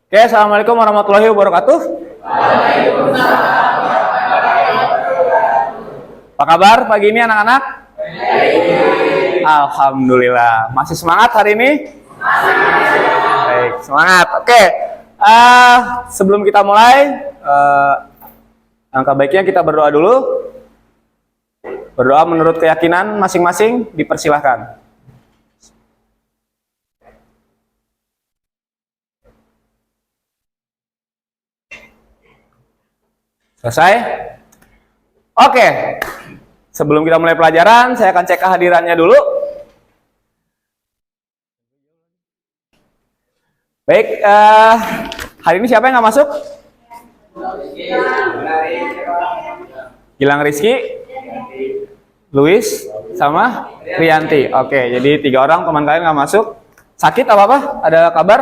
Oke, assalamualaikum warahmatullahi wabarakatuh. Apa kabar pagi ini anak-anak? Alhamdulillah. Masih semangat hari ini? Baik, semangat. Oke. Sebelum kita mulai, angka baiknya kita berdoa dulu. Berdoa menurut keyakinan masing-masing, dipersilahkan. Selesai? Oke. Sebelum kita mulai pelajaran, saya akan cek kehadirannya dulu. Baik, hari ini siapa yang nggak masuk? Gilang Rizky, Luis, sama Rianti. Oke, jadi 3 orang teman kalian nggak masuk. Sakit apa-apa? Ada kabar?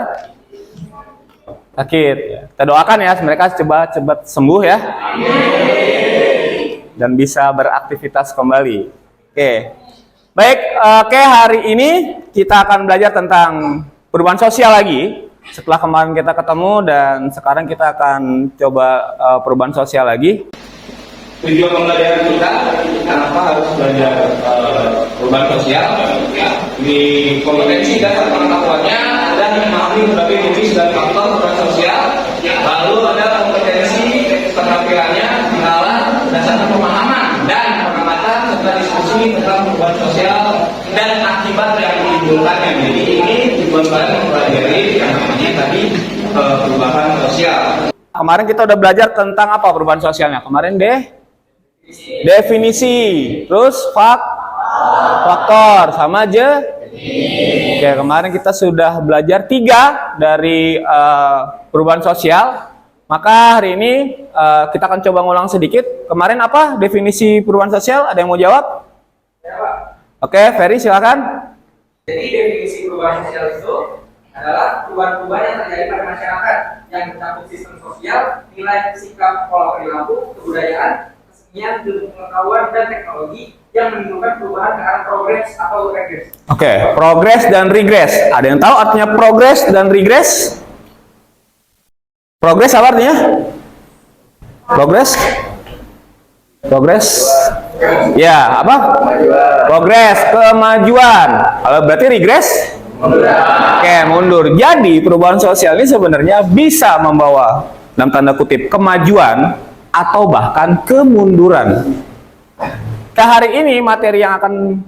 Sakit. Kita doakan ya, mereka cepat sembuh ya. Dan bisa beraktivitas kembali. Oke. Baik, hari ini kita akan belajar tentang perubahan sosial lagi. Setelah kemarin kita ketemu dan sekarang kita akan coba perubahan sosial lagi. Tujuan pembelajaran kita, kenapa harus belajar perubahan sosial? Di kompetensi dan pengetahuannya ada memahami berbagai jenis dan faktor perubahan sosial. Lalu ada kompetensi keterampilannya, kenalan, berdasarkan pemahaman dan pengamatan serta diskusi tentang perubahan sosial dan akibat yang menimbulkannya. Jadi ini tujuan kalian mempelajari yang namanya tadi perubahan sosial. Kemarin kita udah belajar tentang apa perubahan sosialnya? Kemarin definisi, terus faktor, sama aja. Oke, kemarin kita sudah belajar 3 dari perubahan sosial. Maka hari ini kita akan coba ngulang sedikit. Kemarin apa definisi perubahan sosial? Ada yang mau jawab? Ya, Pak. Oke, Ferry silakan. Jadi definisi perubahan sosial itu adalah perubahan-perubahan yang terjadi pada masyarakat yang mencakup sistem sosial, nilai, sikap, pola perilaku, kebudayaan, kesenian, ilmu pengetahuan, dan teknologi yang menimbulkan perubahan ke arah progres atau regres. Oke, progres dan regres. Ada yang tahu artinya progres dan regres? Progres apa artinya? Progres? Ya, apa? Progres, kemajuan. Kalau berarti regres? Oke, mundur. Jadi perubahan sosial ini sebenarnya bisa membawa dalam tanda kutip kemajuan atau bahkan kemunduran. Hari ini materi yang akan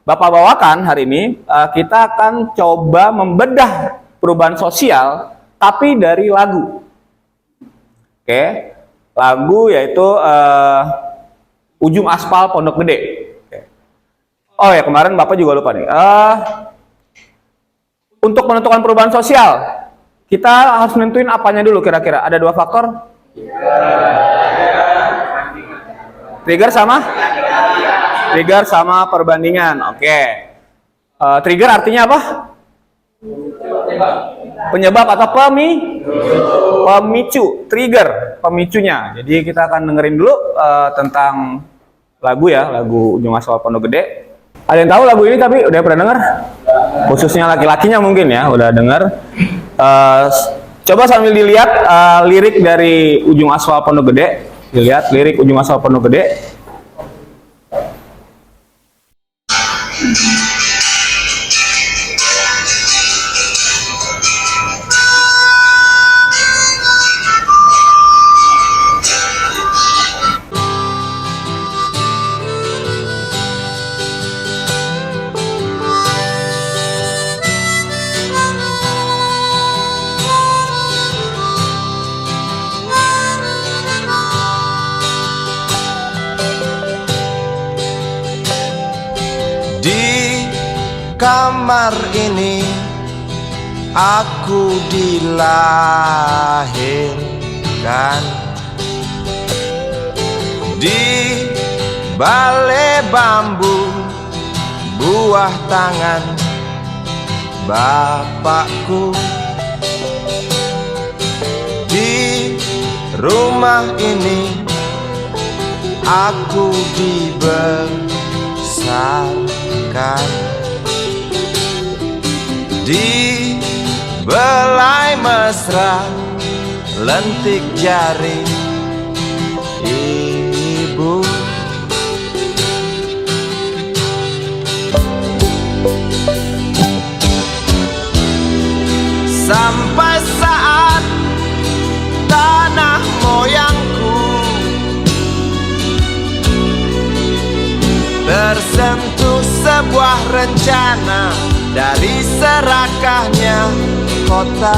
Bapak bawakan hari ini, kita akan coba membedah perubahan sosial tapi dari lagu. Oke, lagu yaitu Ujung Aspal Pondok Gede. Oke. Oh ya, kemarin Bapak juga lupa nih. Untuk menentukan perubahan sosial, kita harus nentuin apanya dulu kira-kira. Ada 2 faktor. Trigger sama perbandingan. Oke. Trigger artinya apa? Penyebab atau pemicu. Trigger, pemicunya. Jadi kita akan dengerin dulu tentang lagu ya, lagu Ujung Aspal Pondok Gede. Ada yang tahu lagu ini tapi udah pernah dengar? Khususnya laki-lakinya mungkin ya, udah dengar. Coba sambil dilihat lirik dari Ujung Aspal Pondok Gede. Dilihat lirik Ujung Aspal Pondok Gede. Kamar ini aku dilahirkan, di balai bambu buah tangan bapakku. Di rumah ini aku dibesarkan, di belai mesra lentik jari ibu. Sampai saat tanah moyangku tersentuh sebuah rencana dari serakahnya kota,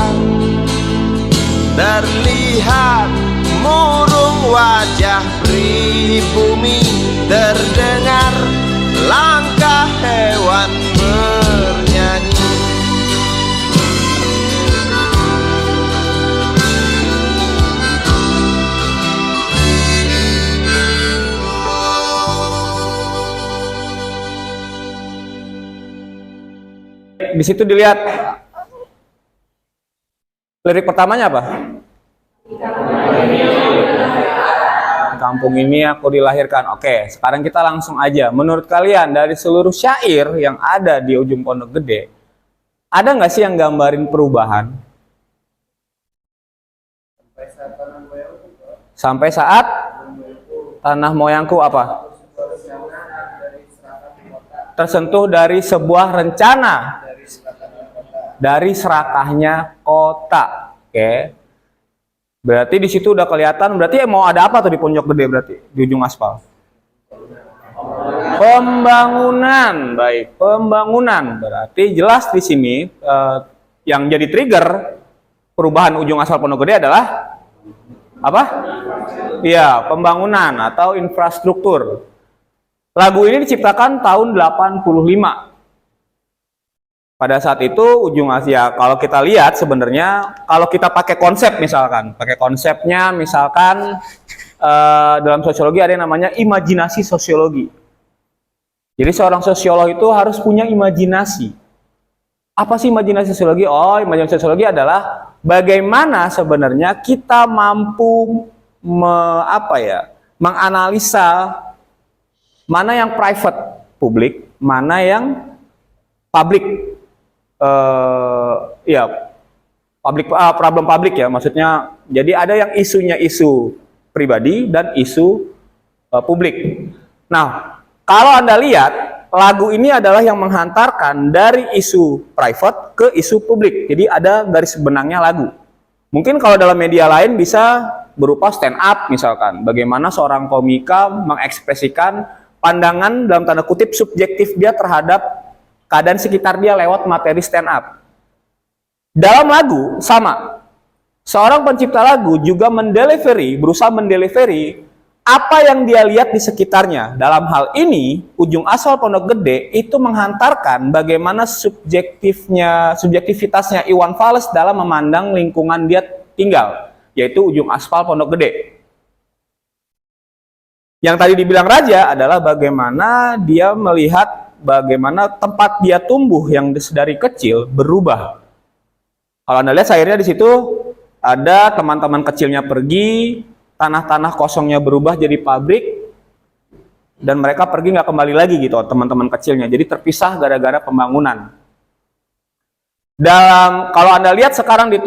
terlihat murung wajah pribumi, terdengar langkah hewan bernyanyi. Di situ dilihat lirik pertamanya apa? Kampung ini aku dilahirkan. Oke, sekarang kita langsung aja. Menurut kalian dari seluruh syair yang ada di ujung Pondok Gede, ada nggak sih yang gambarin perubahan? Sampai saat tanah moyangku apa? Tersentuh dari sebuah rencana dari serakahnya kota. Oke. Berarti di situ udah kelihatan, berarti mau ada apa tuh di Pondok Gede berarti di ujung aspal? Pembangunan. Baik, pembangunan. Berarti jelas di sini yang jadi trigger perubahan ujung aspal Pondok Gede adalah apa? Iya, pembangunan atau infrastruktur. Lagu ini diciptakan tahun 85. Pada saat itu ujung Asia, kalau kita lihat sebenarnya, kalau kita pakai konsep misalkan, pakai konsepnya misalkan dalam sosiologi ada yang namanya imajinasi sosiologi. Jadi seorang sosiolog itu harus punya imajinasi. Apa sih imajinasi sosiologi? Oh, imajinasi sosiologi adalah bagaimana sebenarnya kita mampu menganalisa mana yang private publik, mana yang publik. Problem publik ya, maksudnya jadi ada yang isunya isu pribadi dan isu publik. Nah, kalau Anda lihat lagu ini adalah yang menghantarkan dari isu private ke isu publik, jadi ada garis benangnya lagu. Mungkin kalau dalam media lain bisa berupa stand up misalkan, bagaimana seorang komika mengekspresikan pandangan dalam tanda kutip subjektif dia terhadap keadaan sekitar dia lewat materi stand up. Dalam lagu sama, seorang pencipta lagu juga berusaha mendelivery apa yang dia lihat di sekitarnya. Dalam hal ini, ujung aspal Pondok Gede itu menghantarkan bagaimana subjektivitasnya Iwan Fals dalam memandang lingkungan dia tinggal, yaitu ujung aspal Pondok Gede. Yang tadi dibilang Raja adalah bagaimana dia melihat bagaimana tempat dia tumbuh yang dari kecil berubah. Kalau Anda lihat akhirnya di situ ada teman-teman kecilnya pergi, tanah-tanah kosongnya berubah jadi pabrik, dan mereka pergi nggak kembali lagi gitu teman-teman kecilnya. Jadi terpisah gara-gara pembangunan. Kalau Anda lihat sekarang di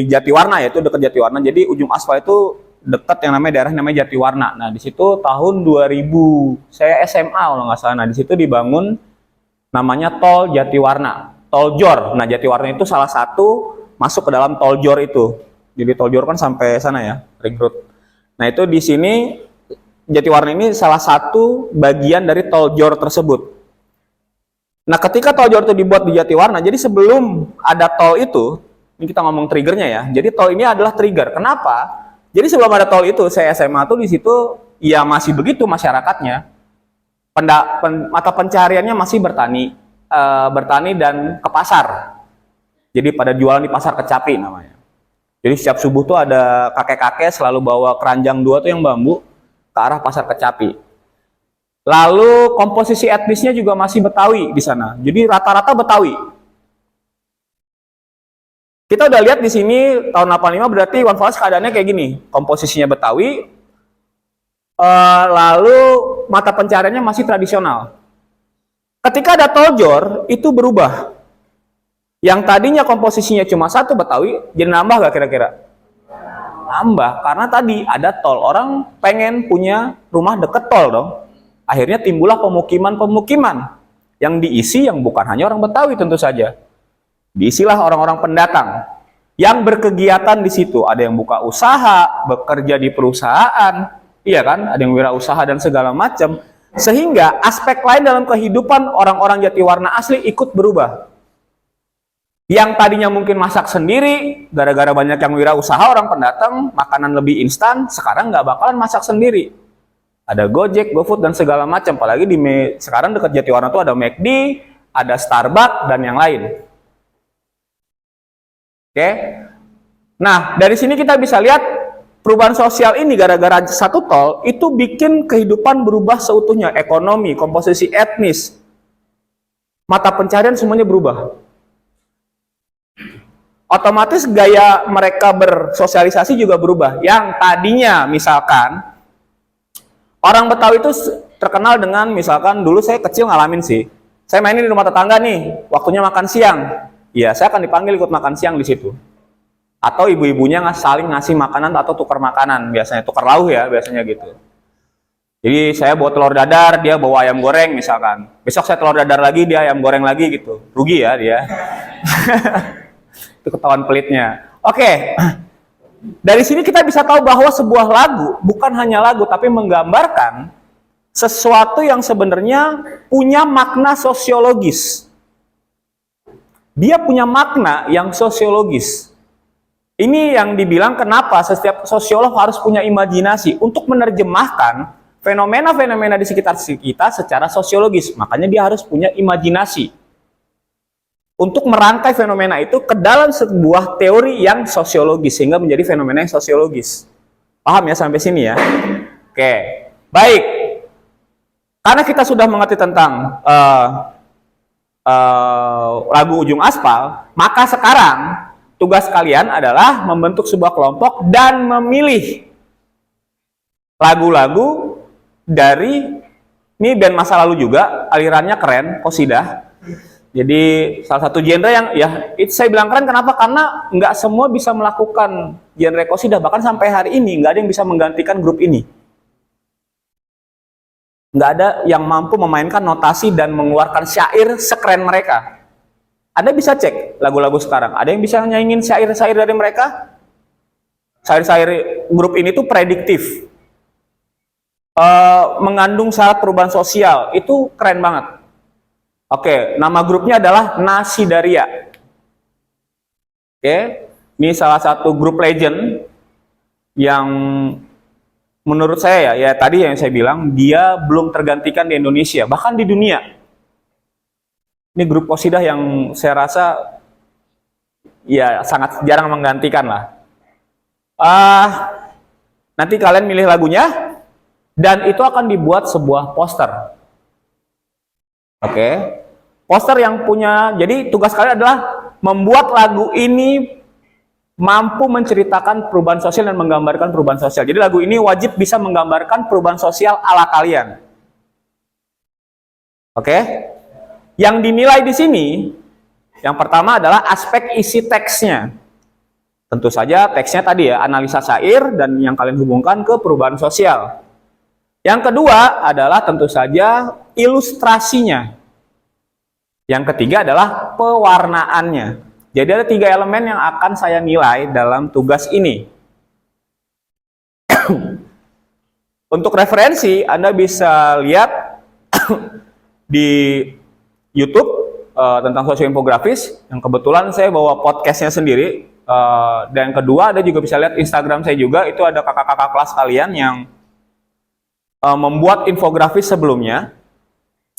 Jatiwarna, yaitu dekat Jatiwarna, jadi ujung aspal itu dekat yang namanya daerah namanya Jatiwarna. Nah, di situ tahun 2000 saya SMA kalau nggak salah. Nah, di situ dibangun namanya Tol Jatiwarna, Tol Jor. Nah, Jatiwarna itu salah satu masuk ke dalam Tol Jor itu. Jadi Tol Jor kan sampai sana ya, ring road. Nah, itu di sini Jatiwarna ini salah satu bagian dari Tol Jor tersebut. Nah, ketika Tol Jor itu dibuat di Jatiwarna, jadi sebelum ada tol itu, ini kita ngomong triggernya ya. Jadi tol ini adalah trigger. Kenapa? Jadi sebelum ada tol itu, saya SMA tuh di situ ya masih begitu masyarakatnya. Mata pencariannya masih bertani dan ke pasar. Jadi pada jualan di pasar Kecapi namanya. Jadi setiap subuh tuh ada kakek-kakek selalu bawa keranjang 2 tuh yang bambu ke arah pasar Kecapi. Lalu komposisi etnisnya juga masih Betawi di sana. Jadi rata-rata Betawi. Kita udah lihat di sini tahun 85 berarti Iwan Fals keadaannya kayak gini. Komposisinya Betawi, lalu mata pencariannya masih tradisional. Ketika ada Tol Jor, itu berubah. Yang tadinya komposisinya cuma satu Betawi, jadi nambah gak kira-kira? Nambah, karena tadi ada tol. Orang pengen punya rumah deket tol dong. Akhirnya timbullah pemukiman-pemukiman yang diisi yang bukan hanya orang Betawi tentu saja. Diisilah orang-orang pendatang yang berkegiatan di situ. Ada yang buka usaha, bekerja di perusahaan, iya kan? Ada yang wirausaha dan segala macam. Sehingga aspek lain dalam kehidupan orang-orang Jatiwarna asli ikut berubah. Yang tadinya mungkin masak sendiri, gara-gara banyak yang wirausaha orang pendatang, makanan lebih instan, sekarang nggak bakalan masak sendiri. Ada Gojek, GoFood, dan segala macam. Apalagi sekarang dekat Jatiwarna tuh ada McD, ada Starbucks, dan yang lain. Oke. Nah, dari sini kita bisa lihat perubahan sosial ini gara-gara satu tol, itu bikin kehidupan berubah seutuhnya. Ekonomi, komposisi etnis, mata pencarian semuanya berubah. Otomatis gaya mereka bersosialisasi juga berubah. Yang tadinya misalkan orang Betawi itu terkenal dengan, misalkan dulu saya kecil ngalamin sih, saya mainin di rumah tetangga nih, waktunya makan siang, ya saya akan dipanggil ikut makan siang di situ. Atau ibu-ibunya saling ngasih makanan atau tukar makanan, biasanya tukar lauk ya, biasanya gitu. Jadi saya bawa telur dadar, dia bawa ayam goreng misalkan. Besok saya telur dadar lagi, dia ayam goreng lagi gitu. Rugi ya dia. Itu ketahuan pelitnya. Oke. Dari sini kita bisa tahu bahwa sebuah lagu bukan hanya lagu, tapi menggambarkan sesuatu yang sebenarnya punya makna sosiologis. Dia punya makna yang sosiologis. Ini yang dibilang kenapa setiap sosiolog harus punya imajinasi untuk menerjemahkan fenomena-fenomena di sekitar kita secara sosiologis. Makanya dia harus punya imajinasi untuk merangkai fenomena itu ke dalam sebuah teori yang sosiologis, sehingga menjadi fenomena yang sosiologis. Paham ya sampai sini ya? Oke, baik. Karena kita sudah mengerti tentang lagu Ujung Aspal, maka sekarang tugas kalian adalah membentuk sebuah kelompok dan memilih lagu-lagu dari, ini band masa lalu juga, alirannya keren, qosidah. Jadi salah satu genre yang ya saya bilang keren kenapa? Karena nggak semua bisa melakukan genre qosidah, bahkan sampai hari ini nggak ada yang bisa menggantikan grup ini. Nggak ada yang mampu memainkan notasi dan mengeluarkan syair sekeren mereka. Anda bisa cek lagu-lagu sekarang, ada yang bisa nyanyiin syair-syair dari mereka? Syair-syair grup ini tuh prediktif, mengandung syarat perubahan sosial, itu keren banget. Oke, nama grupnya adalah Nasidaria. Oke, ini salah satu grup legend yang menurut saya ya tadi yang saya bilang, dia belum tergantikan di Indonesia, bahkan di dunia. Ini grup qosidah yang saya rasa ya sangat jarang menggantikan lah. Nanti kalian milih lagunya dan itu akan dibuat sebuah poster. Oke. Poster yang punya, jadi tugas kalian adalah membuat lagu ini mampu menceritakan perubahan sosial dan menggambarkan perubahan sosial. Jadi lagu ini wajib bisa menggambarkan perubahan sosial ala kalian. Oke? Yang dinilai di sini, yang pertama adalah aspek isi teksnya. Tentu saja teksnya tadi ya, analisa syair dan yang kalian hubungkan ke perubahan sosial. Yang kedua adalah tentu saja ilustrasinya. Yang ketiga adalah pewarnaannya. Jadi ada 3 elemen yang akan saya nilai dalam tugas ini. Untuk referensi, Anda bisa lihat di YouTube tentang sosioinfografis, yang kebetulan saya bawa podcastnya sendiri. Dan yang kedua, Anda juga bisa lihat Instagram saya juga, itu ada kakak-kakak kelas kalian yang membuat infografis sebelumnya.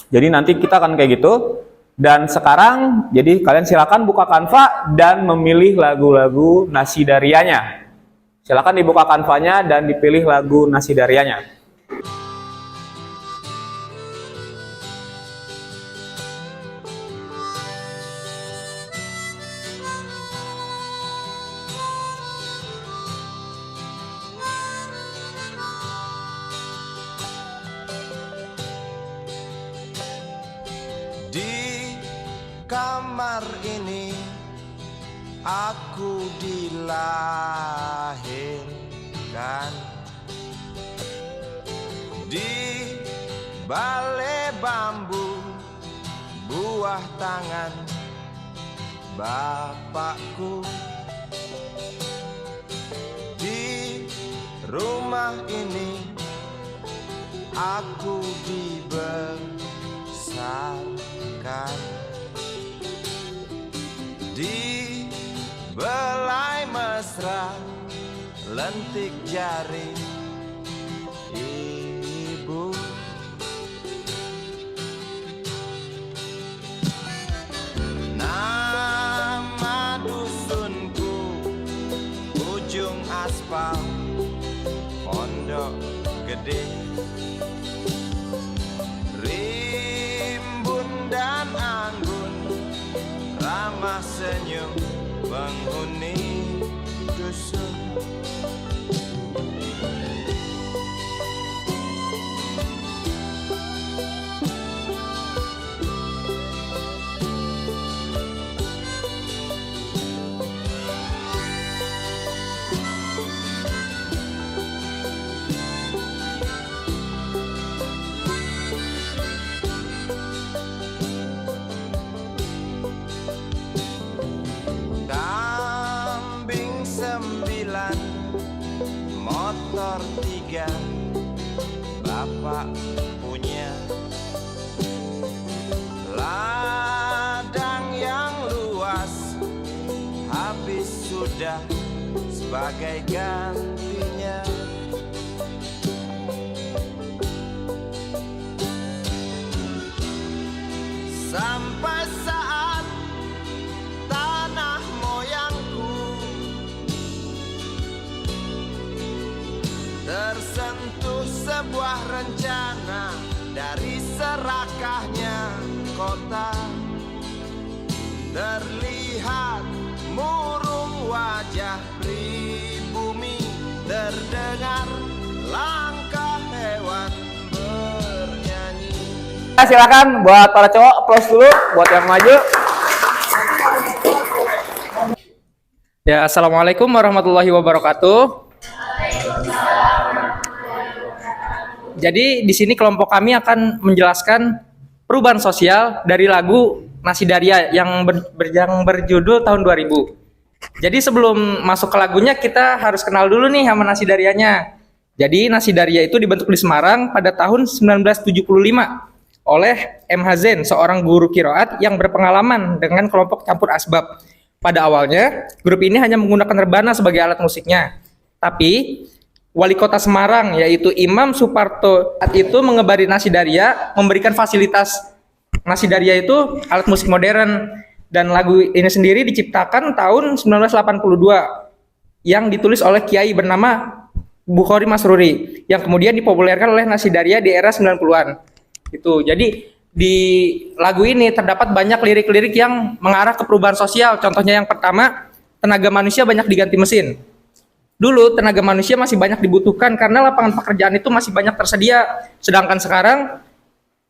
Jadi nanti kita akan kayak gitu. Dan sekarang, jadi kalian silakan buka Canva dan memilih lagu-lagu Nasidarianya. Silakan dibuka Canva-nya dan dipilih lagu Nasidarianya. samar ini aku dilahirkan di balai bambu, buah tangan bapakku. Di rumah ini aku dibesarkan di belai mesra, lentik jari ibu. Nama dusunku ujung aspal, Pondok Gede. Rimbun dan anggun, ramah senyum penghuni dusun. Kambing 9, motor 3, bapak punya. Ladang yang luas, habis sudah sebagai gantinya. Sampai saat tanah moyangku tersentuh sebuah rencana dari serakahnya kota. Terlihat murung wajah pribumi, terdengar langkah hewan bernyanyi. Silakan buat para cowok, applause dulu buat yang maju. Ya, assalamualaikum warahmatullahi wabarakatuh. Jadi di sini kelompok kami akan menjelaskan perubahan sosial dari lagu Nasi Daria yang berjudul tahun 2000. Jadi sebelum masuk ke lagunya kita harus kenal dulu nih sama Nasi Darianya. Jadi Nasi Daria itu dibentuk di Semarang pada tahun 1975 oleh M. Hazen, seorang guru qiraat yang berpengalaman dengan kelompok campur asbab. Pada awalnya, grup ini hanya menggunakan rebana sebagai alat musiknya. Tapi Wali Kota Semarang yaitu Imam Suparto itu mengebari Nasi Daria, memberikan fasilitas Nasi Daria itu alat musik modern, dan lagu ini sendiri diciptakan tahun 1982 yang ditulis oleh kiai bernama Bukhari Masruri yang kemudian dipopulerkan oleh Nasi Daria di era 90-an. Itu. Jadi di lagu ini terdapat banyak lirik-lirik yang mengarah ke perubahan sosial. Contohnya yang pertama, tenaga manusia banyak diganti mesin. Dulu tenaga manusia masih banyak dibutuhkan karena lapangan pekerjaan itu masih banyak tersedia. Sedangkan sekarang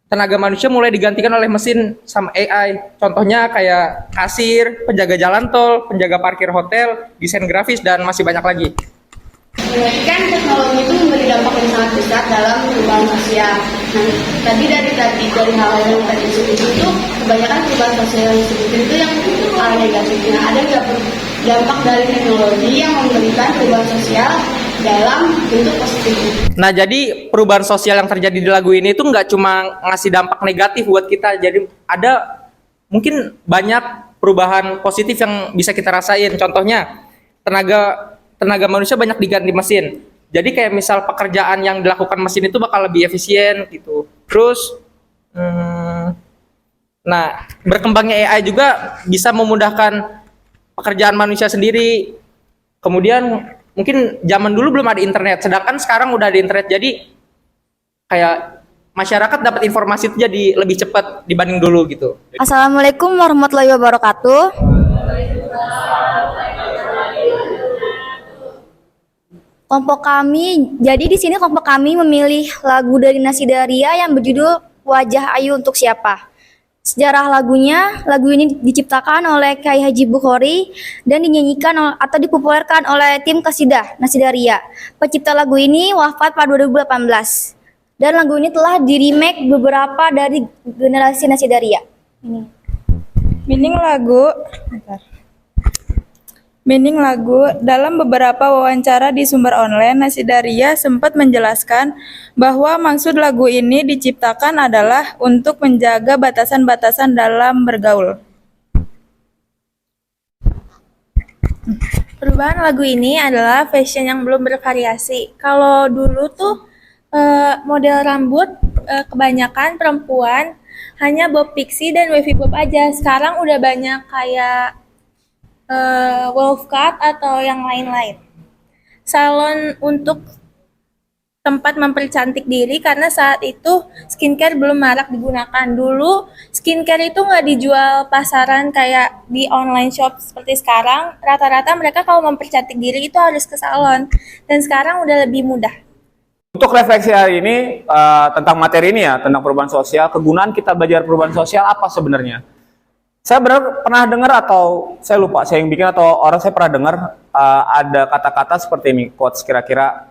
tenaga manusia mulai digantikan oleh mesin sama AI. Contohnya kayak kasir, penjaga jalan tol, penjaga parkir hotel, desain grafis, dan masih banyak lagi. Berarti kan teknologi itu memberi dampak yang sangat besar dalam perubahan sosial. Nah, dari hal-hal yang tadi disebut itu, kebanyakan perubahan sosial yang disebut itu yang negatifnya. Ada nggak dampak dari teknologi yang memberikan perubahan sosial dalam bentuk positif? Nah, jadi perubahan sosial yang terjadi di lagu ini itu nggak cuma ngasih dampak negatif buat kita. Jadi ada mungkin banyak perubahan positif yang bisa kita rasain. Contohnya tenaga manusia banyak diganti mesin. Jadi kayak misal pekerjaan yang dilakukan mesin itu bakal lebih efisien gitu. Terus, nah berkembangnya AI juga bisa memudahkan pekerjaan manusia sendiri. Kemudian mungkin zaman dulu belum ada internet, sedangkan sekarang udah ada internet. Jadi kayak masyarakat dapat informasi itu jadi lebih cepat dibanding dulu gitu. Assalamualaikum warahmatullahi wabarakatuh. Kelompok kami memilih lagu dari Nasi Daria yang berjudul Wajah Ayu Untuk Siapa. Sejarah lagunya, lagu ini diciptakan oleh Kiai Haji Bukhari dan dinyanyikan atau dipopulerkan oleh tim Qasidah Nasidaria. Pencipta lagu ini wafat pada 2018. Dan lagu ini telah di-remake beberapa dari generasi Nasidaria. Ini. Meaning lagu, dalam beberapa wawancara di sumber online, Nasidaria sempat menjelaskan bahwa maksud lagu ini diciptakan adalah untuk menjaga batasan-batasan dalam bergaul. Perubahan lagu ini adalah fashion yang belum bervariasi. Kalau dulu tuh model rambut kebanyakan perempuan hanya bob pixie dan wavy bob aja. Sekarang udah banyak kayak wolf cut atau yang lain-lain. Salon untuk tempat mempercantik diri karena saat itu skincare belum marak digunakan. Dulu skincare itu nggak dijual pasaran kayak di online shop seperti sekarang. Rata-rata mereka kalau mempercantik diri itu harus ke salon. Dan sekarang udah lebih mudah. Untuk refleksi hari ini tentang materi ini ya, tentang perubahan sosial, kegunaan kita belajar perubahan sosial apa sebenarnya? Saya pernah dengar atau saya lupa, saya yang bikin atau orang saya pernah dengar ada kata-kata seperti ini, quotes kira-kira,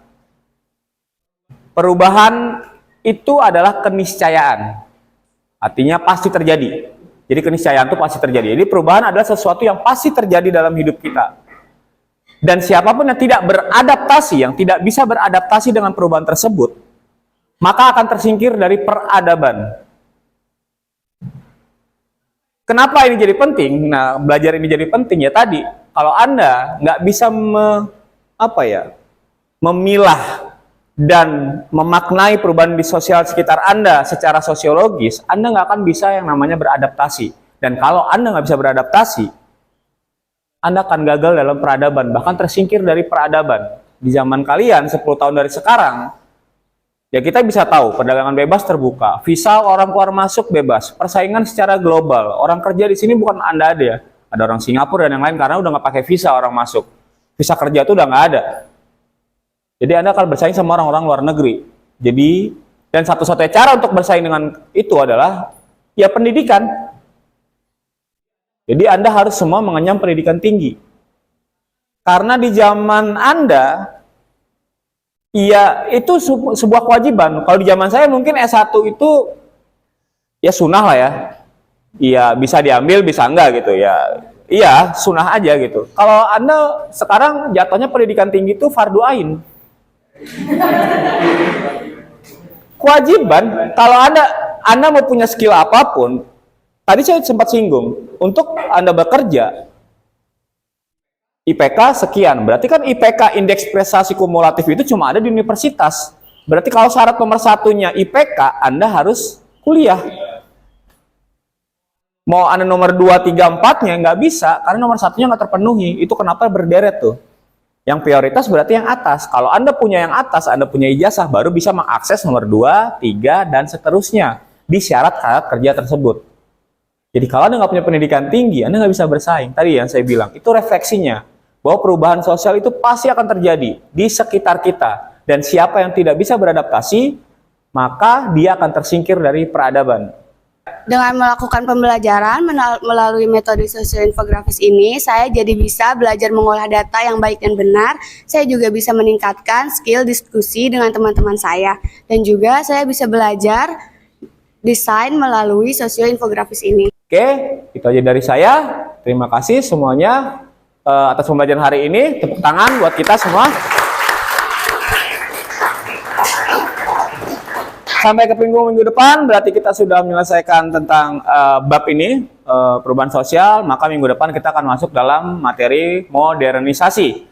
perubahan itu adalah keniscayaan, artinya pasti terjadi. Jadi keniscayaan itu pasti terjadi. Jadi perubahan adalah sesuatu yang pasti terjadi dalam hidup kita. Dan siapapun yang tidak beradaptasi, yang tidak bisa beradaptasi dengan perubahan tersebut, maka akan tersingkir dari peradaban. Kenapa ini jadi penting? Nah, belajar ini jadi penting ya tadi. Kalau Anda nggak bisa memilah dan memaknai perubahan di sosial sekitar Anda secara sosiologis, Anda nggak akan bisa yang namanya beradaptasi. Dan kalau Anda nggak bisa beradaptasi, Anda akan gagal dalam peradaban, bahkan tersingkir dari peradaban. Di zaman kalian, 10 tahun dari sekarang, ya kita bisa tahu, perdagangan bebas terbuka, visa orang keluar masuk bebas, persaingan secara global, orang kerja di sini bukan Anda ada ya, ada orang Singapura dan yang lain karena udah nggak pakai visa orang masuk. Visa kerja itu udah nggak ada. Jadi Anda akan bersaing sama orang-orang luar negeri. Jadi, dan satu-satunya cara untuk bersaing dengan itu adalah, ya pendidikan. Jadi Anda harus semua mengenyam pendidikan tinggi. Karena di zaman Anda, ya itu sebuah kewajiban. Kalau di zaman saya mungkin S1 itu, ya sunnah lah ya. Iya bisa diambil, bisa enggak gitu ya. Iya, sunnah aja gitu. Kalau Anda sekarang jatuhnya pendidikan tinggi itu fardu ain. Kewajiban, kalau Anda mau punya skill apapun, tadi saya sempat singgung, untuk Anda bekerja, IPK sekian. Berarti kan IPK, indeks prestasi kumulatif itu cuma ada di universitas. Berarti kalau syarat nomor satunya IPK, Anda harus kuliah. Mau Anda nomor 2, 3, 4-nya nggak bisa, karena nomor satunya nggak terpenuhi. Itu kenapa berderet tuh. Yang prioritas berarti yang atas. Kalau Anda punya yang atas, Anda punya ijazah, baru bisa mengakses nomor 2, 3, dan seterusnya di syarat-syarat kerja tersebut. Jadi kalau Anda nggak punya pendidikan tinggi, Anda nggak bisa bersaing. Tadi yang saya bilang, itu refleksinya. Bahwa perubahan sosial itu pasti akan terjadi di sekitar kita. Dan siapa yang tidak bisa beradaptasi, maka dia akan tersingkir dari peradaban. Dengan melakukan pembelajaran melalui metode sosioinfografis ini, saya jadi bisa belajar mengolah data yang baik dan benar. Saya juga bisa meningkatkan skill diskusi dengan teman-teman saya. Dan juga saya bisa belajar desain melalui sosioinfografis ini. Oke, itu aja dari saya. Terima kasih semuanya atas pembelajaran hari ini. Tepuk tangan buat kita semua. Sampai ke minggu depan, berarti kita sudah menyelesaikan tentang bab ini, perubahan sosial, maka minggu depan kita akan masuk dalam materi modernisasi.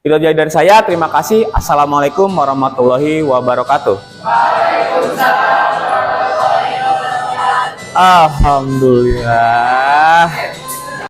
Itu aja dari saya, terima kasih. Assalamualaikum warahmatullahi wabarakatuh. Waalaikumsalam warahmatullahi wabarakatuh. Alhamdulillah.